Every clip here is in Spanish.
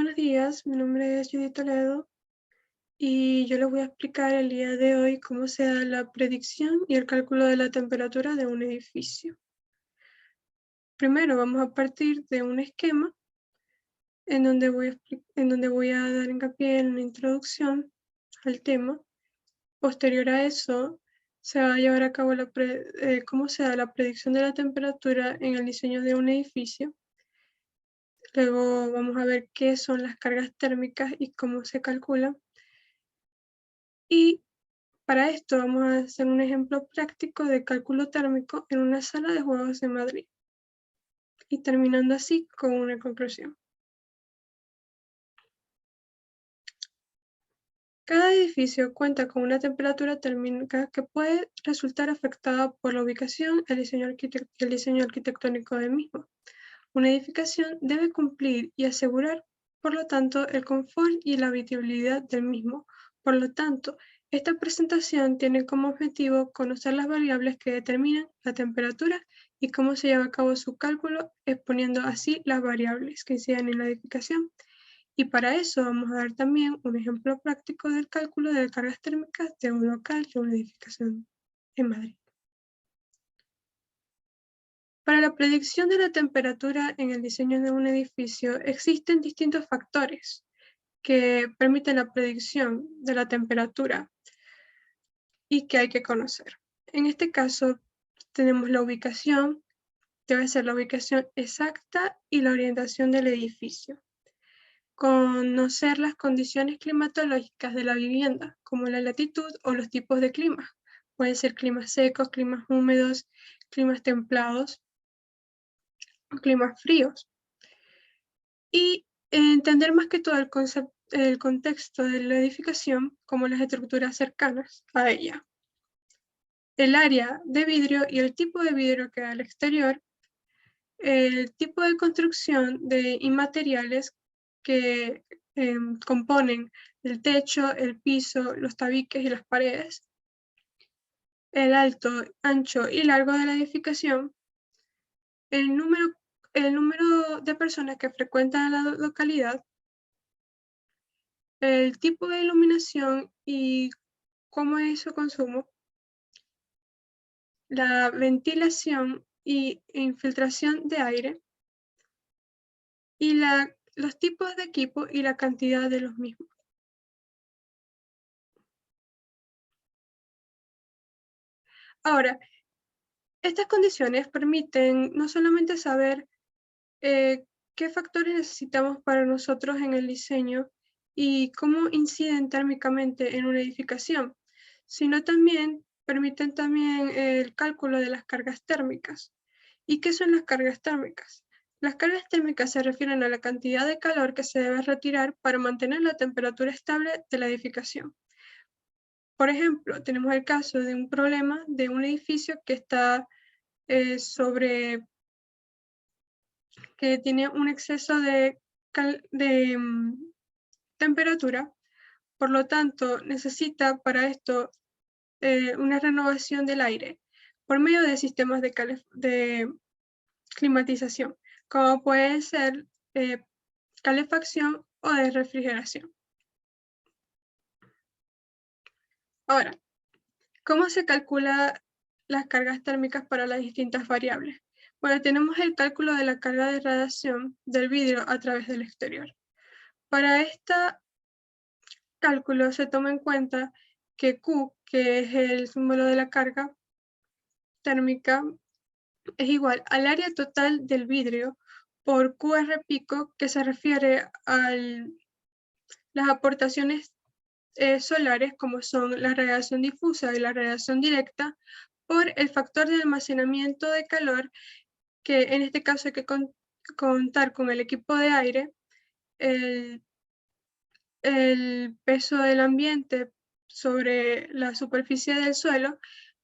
Buenos días, mi nombre es Judith Toledo y yo les voy a explicar el día de hoy cómo se da la predicción y el cálculo de la temperatura de un edificio. Primero vamos a partir de un esquema en donde voy a dar hincapié en la introducción al tema. Posterior a eso, se va a llevar a cabo cómo se da la predicción de la temperatura en el diseño de un edificio. Luego vamos a ver qué son las cargas térmicas y cómo se calculan. Y para esto vamos a hacer un ejemplo práctico de cálculo térmico en una sala de juegos de Madrid. Y terminando así con una conclusión. Cada edificio cuenta con una temperatura térmica que puede resultar afectada por la ubicación y el diseño arquitectónico del mismo. Una edificación debe cumplir y asegurar, por lo tanto, el confort y la habitabilidad del mismo. Por lo tanto, esta presentación tiene como objetivo conocer las variables que determinan la temperatura y cómo se lleva a cabo su cálculo, exponiendo así las variables que inciden en la edificación. Y para eso vamos a dar también un ejemplo práctico del cálculo de cargas térmicas de un local de una edificación en Madrid. Para la predicción de la temperatura en el diseño de un edificio existen distintos factores que permiten la predicción de la temperatura y que hay que conocer. En este caso tenemos la ubicación, debe ser la ubicación exacta y la orientación del edificio. Conocer las condiciones climatológicas de la vivienda, como la latitud o los tipos de clima. Pueden ser climas secos, climas húmedos, climas templados o climas fríos. Y entender más que todo el contexto de la edificación como las estructuras cercanas a ella. El área de vidrio y el tipo de vidrio que hay al exterior, el tipo de construcción y materiales que componen el techo, el piso, los tabiques y las paredes, el alto, ancho y largo de la edificación, el número de personas que frecuentan la localidad, el tipo de iluminación y cómo es su consumo, la ventilación e infiltración de aire, y los tipos de equipo y la cantidad de los mismos. Ahora, estas condiciones permiten no solamente saber qué factores necesitamos para nosotros en el diseño y cómo inciden térmicamente en una edificación, sino también permiten también el cálculo de las cargas térmicas. ¿Y qué son las cargas térmicas? Las cargas térmicas se refieren a la cantidad de calor que se debe retirar para mantener la temperatura estable de la edificación. Por ejemplo, tenemos el caso de un problema de un edificio que está que tiene un exceso de temperatura, por lo tanto necesita para esto una renovación del aire por medio de sistemas de climatización, como puede ser calefacción o de refrigeración. Ahora, ¿cómo se calcula las cargas térmicas para las distintas variables? Bueno, tenemos el cálculo de la carga de radiación del vidrio a través del exterior. Para este cálculo se toma en cuenta que Q, que es el símbolo de la carga térmica, es igual al área total del vidrio por QR pico, que se refiere a las aportaciones solares, como son la radiación difusa y la radiación directa, por el factor de almacenamiento de calor, que en este caso hay que contar con el equipo de aire, el peso del ambiente sobre la superficie del suelo,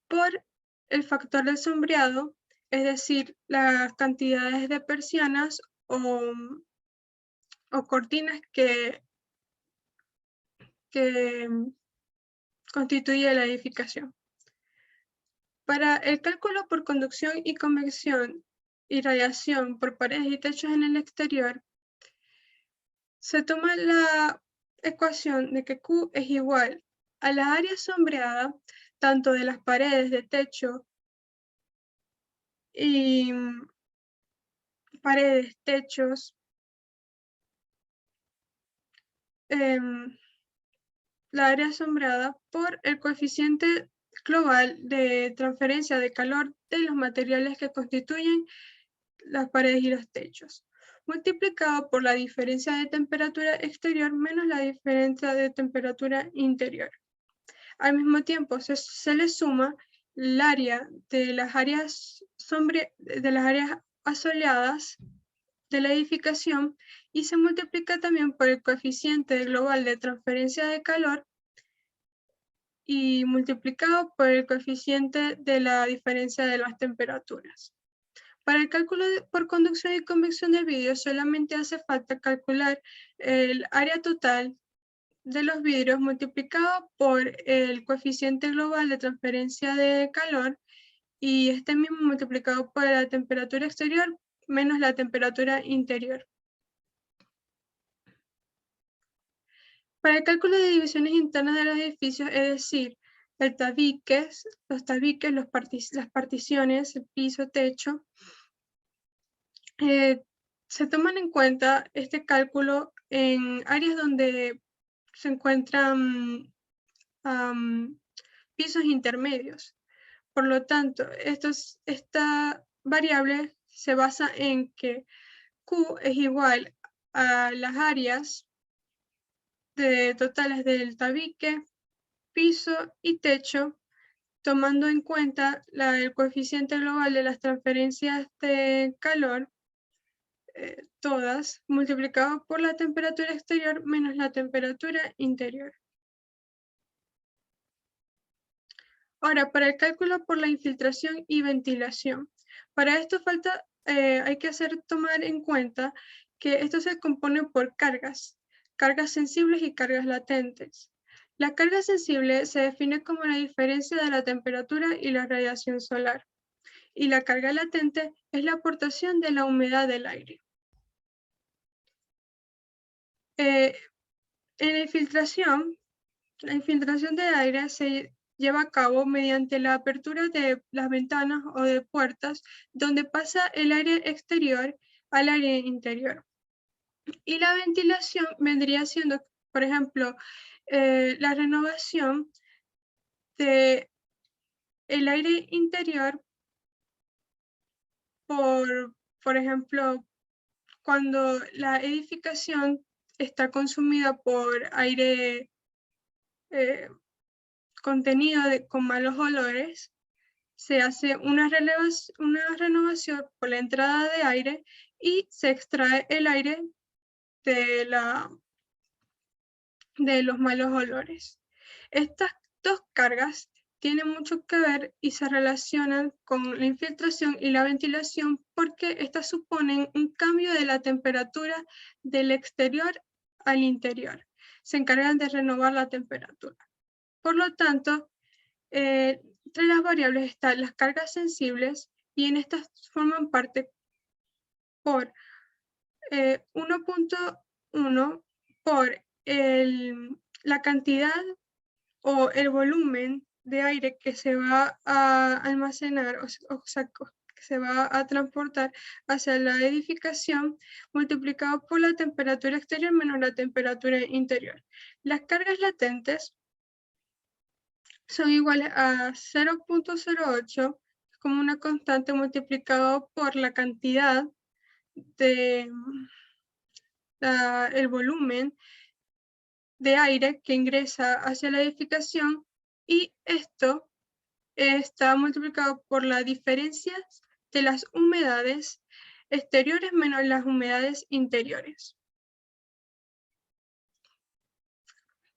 por el factor del sombreado, es decir, las cantidades de persianas o cortinas que constituye la edificación. Para el cálculo por conducción y convección y radiación por paredes y techos en el exterior, Se toma la ecuación de que Q es igual a la área sombreada, tanto de las paredes de techo y paredes, techos, la área sombreada por el coeficiente global de transferencia de calor de los materiales que constituyen las paredes y los techos, multiplicado por la diferencia de temperatura exterior menos la diferencia de temperatura interior. Al mismo tiempo, se le suma el área de las áreas asoleadas de la edificación y se multiplica también por el coeficiente global de transferencia de calor y multiplicado por el coeficiente de la diferencia de las temperaturas. Para el cálculo por conducción y convección del vidrio solamente hace falta calcular el área total de los vidrios multiplicado por el coeficiente global de transferencia de calor y este mismo multiplicado por la temperatura exterior menos la temperatura interior. Para el cálculo de divisiones internas de los edificios, es decir, los tabiques, las particiones, el piso, techo, se toman en cuenta este cálculo en áreas donde se encuentran pisos intermedios. Por lo tanto, esta variable se basa en que Q es igual a las áreas totales del tabique, piso y techo, tomando en cuenta el coeficiente global de las transferencias de calor, todas, multiplicado por la temperatura exterior menos la temperatura interior. Ahora, para el cálculo por la infiltración y ventilación. Para esto hay que tomar en cuenta que esto se compone por cargas sensibles y cargas latentes. La carga sensible se define como la diferencia de la temperatura y la radiación solar. Y la carga latente es la aportación de la humedad del aire. En la infiltración de aire se lleva a cabo mediante la apertura de las ventanas o de puertas donde pasa el aire exterior al aire interior. Y la ventilación vendría siendo, por ejemplo, la renovación del aire interior por ejemplo, cuando la edificación está consumida por aire contenido con malos olores, se hace una renovación por la entrada de aire y se extrae el aire de los malos olores. Estas dos cargas tienen mucho que ver y se relacionan con la infiltración y la ventilación porque estas suponen un cambio de la temperatura del exterior al interior. Se encargan de renovar la temperatura. Por lo tanto, entre las variables están las cargas sensibles y en estas forman parte por 1.1 por la cantidad o el volumen de aire que se va a almacenar, o sea, que se va a transportar hacia la edificación, multiplicado por la temperatura exterior menos la temperatura interior. Las cargas latentes son iguales a 0.08 como una constante multiplicado por la cantidad el volumen de aire que ingresa hacia la edificación y esto está multiplicado por la diferencia de las humedades exteriores menos las humedades interiores.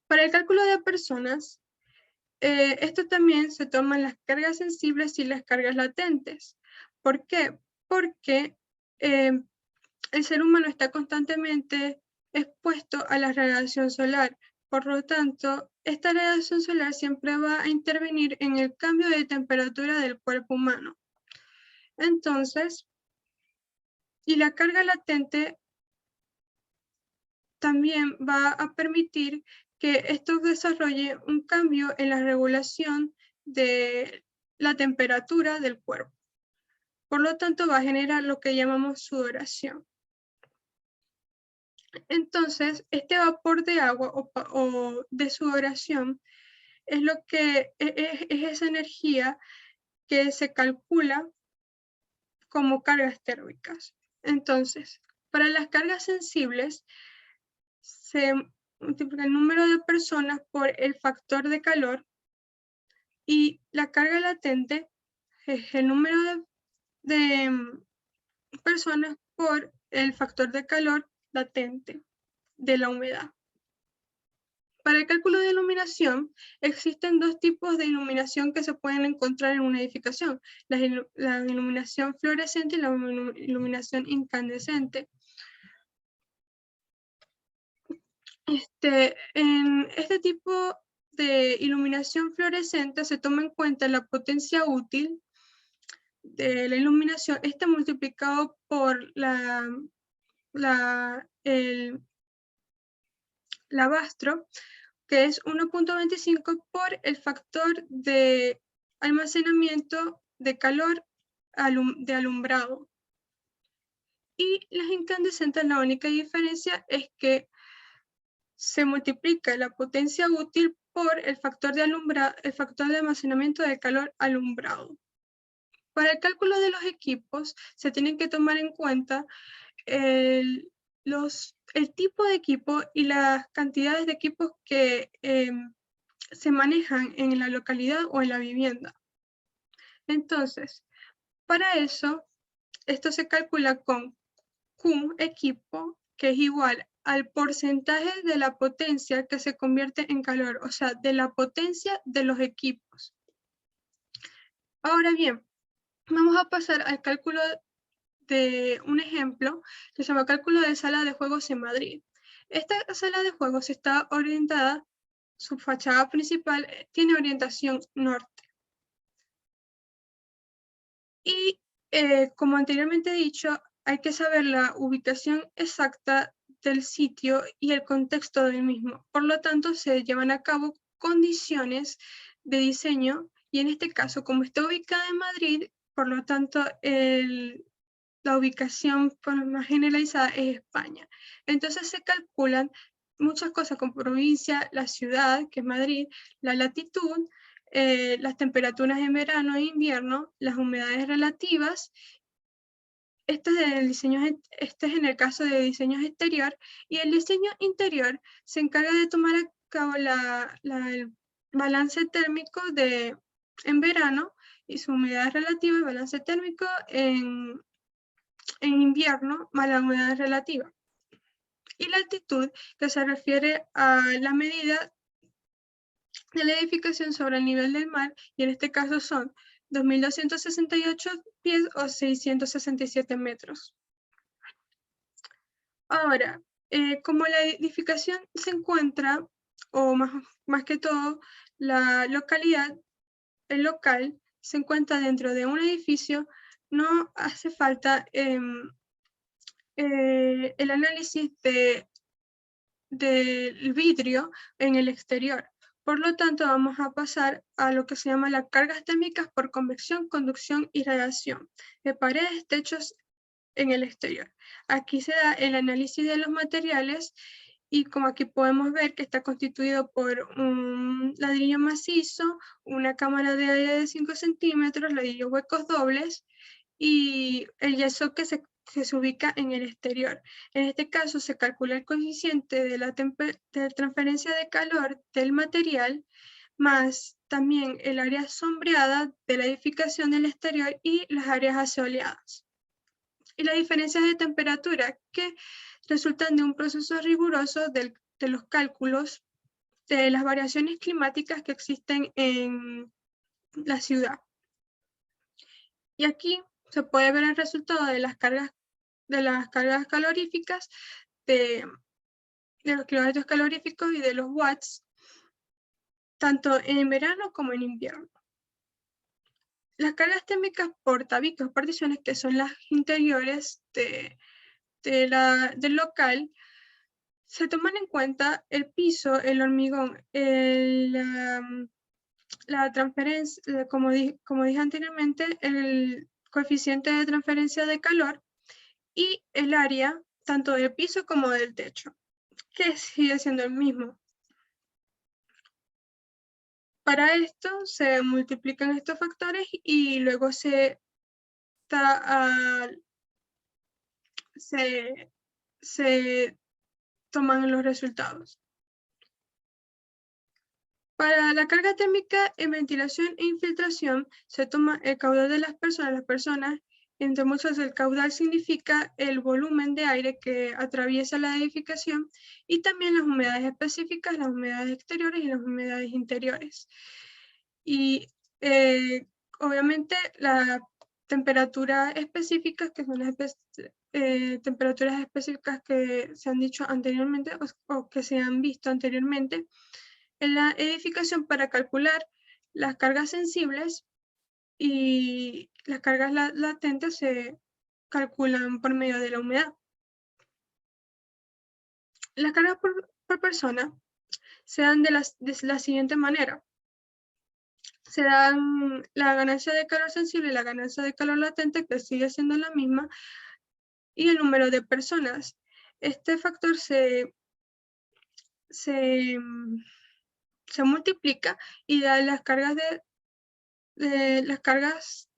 Para el cálculo de personas, esto también se toman las cargas sensibles y las cargas latentes. ¿Por qué? Porque el ser humano está constantemente expuesto a la radiación solar. Por lo tanto, esta radiación solar siempre va a intervenir en el cambio de temperatura del cuerpo humano. Entonces, y la carga latente también va a permitir que esto desarrolle un cambio en la regulación de la temperatura del cuerpo. Por lo tanto, va a generar lo que llamamos sudoración. Entonces, este vapor de agua o de sudoración es lo que es esa energía que se calcula como cargas térmicas. Entonces, para las cargas sensibles, se multiplica el número de personas por el factor de calor y la carga latente es el número de personas por el factor de calor latente de la humedad. Para el cálculo de iluminación, existen dos tipos de iluminación que se pueden encontrar en una edificación, la iluminación fluorescente y la iluminación incandescente. En este tipo de iluminación fluorescente se toma en cuenta la potencia útil de la iluminación, multiplicado por el abastro, que es 1.25 por el factor de almacenamiento de calor de alumbrado. Y las incandescentes, la única diferencia es que se multiplica la potencia útil por el factor de almacenamiento de calor alumbrado. Para el cálculo de los equipos, se tienen que tomar en cuenta el tipo de equipo y las cantidades de equipos que se manejan en la localidad o en la vivienda. Entonces, para eso, esto se calcula con Q equipo, que es igual al porcentaje de la potencia que se convierte en calor, o sea, de la potencia de los equipos. Ahora bien, vamos a pasar al cálculo de un ejemplo que se llama cálculo de sala de juegos en Madrid. Esta sala de juegos está orientada, su fachada principal tiene orientación norte. Y como anteriormente he dicho, hay que saber la ubicación exacta del sitio y el contexto del mismo. Por lo tanto, se llevan a cabo condiciones de diseño y en este caso, como está ubicada en Madrid, por lo tanto, la ubicación más generalizada es España. Entonces se calculan muchas cosas como provincia, la ciudad, que es Madrid, la latitud, las temperaturas en verano e invierno, las humedades relativas. Este es en el caso de diseño exterior, y el diseño interior se encarga de tomar a cabo el balance térmico en verano y su humedad relativa y balance térmico en invierno más la humedad relativa. Y la altitud, que se refiere a la medida de la edificación sobre el nivel del mar, y en este caso son 2.268 pies o 667 metros. Ahora, como la edificación se encuentra, o más que todo, la localidad, el local, se encuentra dentro de un edificio, no hace falta el análisis del vidrio en el exterior. Por lo tanto, vamos a pasar a lo que se llama las cargas térmicas por convección, conducción y radiación de paredes, techos en el exterior. Aquí se da el análisis de los materiales y como aquí podemos ver que está constituido por un ladrillo macizo, una cámara de aire de 5 centímetros, ladrillos huecos dobles y el yeso que se ubica en el exterior. En este caso se calcula el coeficiente de transferencia de calor del material más también el área sombreada de la edificación del exterior y las áreas asoleadas. Y las diferencias de temperatura que resultan de un proceso riguroso de los cálculos de las variaciones climáticas que existen en la ciudad. Y aquí se puede ver el resultado de las cargas caloríficas, de los kilovatios caloríficos y de los watts, tanto en verano como en invierno. Las cargas térmicas por tabiques o particiones, que son las interiores del local, Se toman en cuenta el piso, el hormigón, la transferencia, como dije anteriormente, el coeficiente de transferencia de calor y el área tanto del piso como del techo, que sigue siendo el mismo. Para esto se multiplican estos factores y luego se toman los resultados. Para la carga térmica en ventilación e infiltración se toma el caudal de las personas, entre muchos el caudal significa el volumen de aire que atraviesa la edificación y también las humedades específicas, las humedades exteriores y las humedades interiores. Y obviamente la temperatura específica, que son las temperaturas específicas que se han dicho anteriormente o que se han visto anteriormente, en la edificación para calcular las cargas sensibles y las cargas latentes se calculan por medio de la humedad. Las cargas por persona se dan de la siguiente manera. Se dan la ganancia de calor sensible y la ganancia de calor latente, que sigue siendo la misma, y el número de personas. Este factor se multiplica y da las cargas de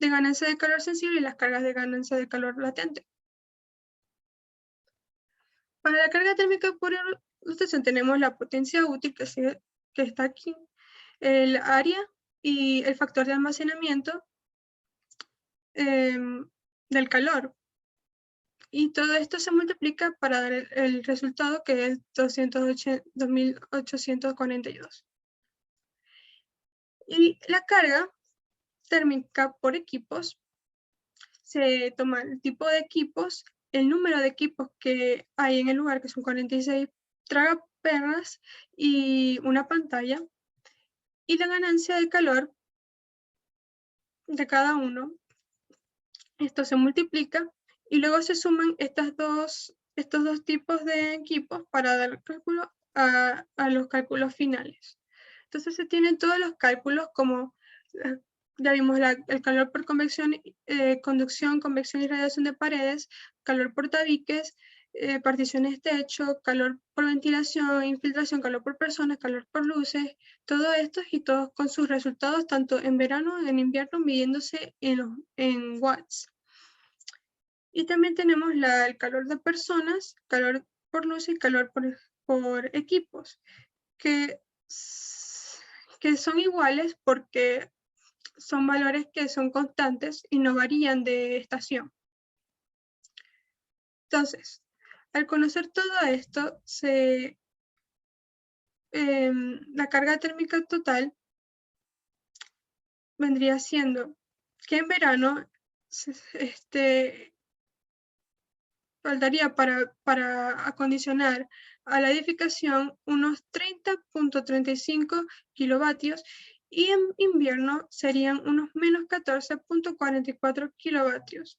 ganancia de calor sensible y las cargas de ganancia de calor latente. Para la carga térmica por ilustración tenemos la potencia útil que está aquí, el área y el factor de almacenamiento del calor. Y todo esto se multiplica para dar el resultado, que es 2842. Y la carga térmica por equipos, se toma el tipo de equipos, el número de equipos que hay en el lugar, que son 46 tragaperras y una pantalla, y la ganancia de calor de cada uno. Esto se multiplica y luego se suman estos dos tipos de equipos para dar cálculo a los cálculos finales. Entonces se tienen todos los cálculos como, ya vimos el calor por convección, conducción, convección y radiación de paredes, calor por tabiques, particiones de techo, calor por ventilación, infiltración, calor por personas, calor por luces, todo esto y todos con sus resultados tanto en verano y en invierno midiéndose en watts. Y también tenemos el calor de personas, calor por luz y calor por equipos, que son iguales porque son valores que son constantes y no varían de estación. Entonces, al conocer todo esto, la carga térmica total vendría siendo que en verano faltaría para acondicionar a la edificación unos 30.35 kilovatios y en invierno serían unos menos 14.44 kilovatios.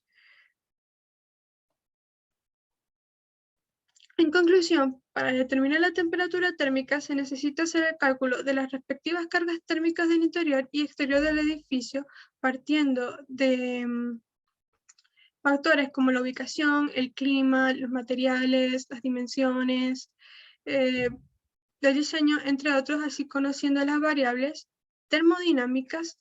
En conclusión, para determinar la temperatura térmica se necesita hacer el cálculo de las respectivas cargas térmicas del interior y exterior del edificio, partiendo de factores como la ubicación, el clima, los materiales, las dimensiones, del diseño, entre otros, así conociendo las variables termodinámicas,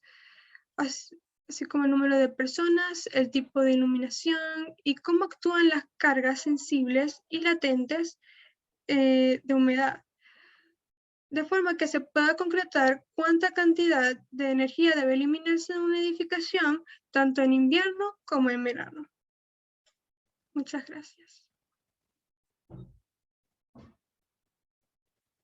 así como el número de personas, el tipo de iluminación y cómo actúan las cargas sensibles y latentes de humedad, de forma que se pueda concretar cuánta cantidad de energía debe eliminarse de una edificación, tanto en invierno como en verano. Muchas gracias.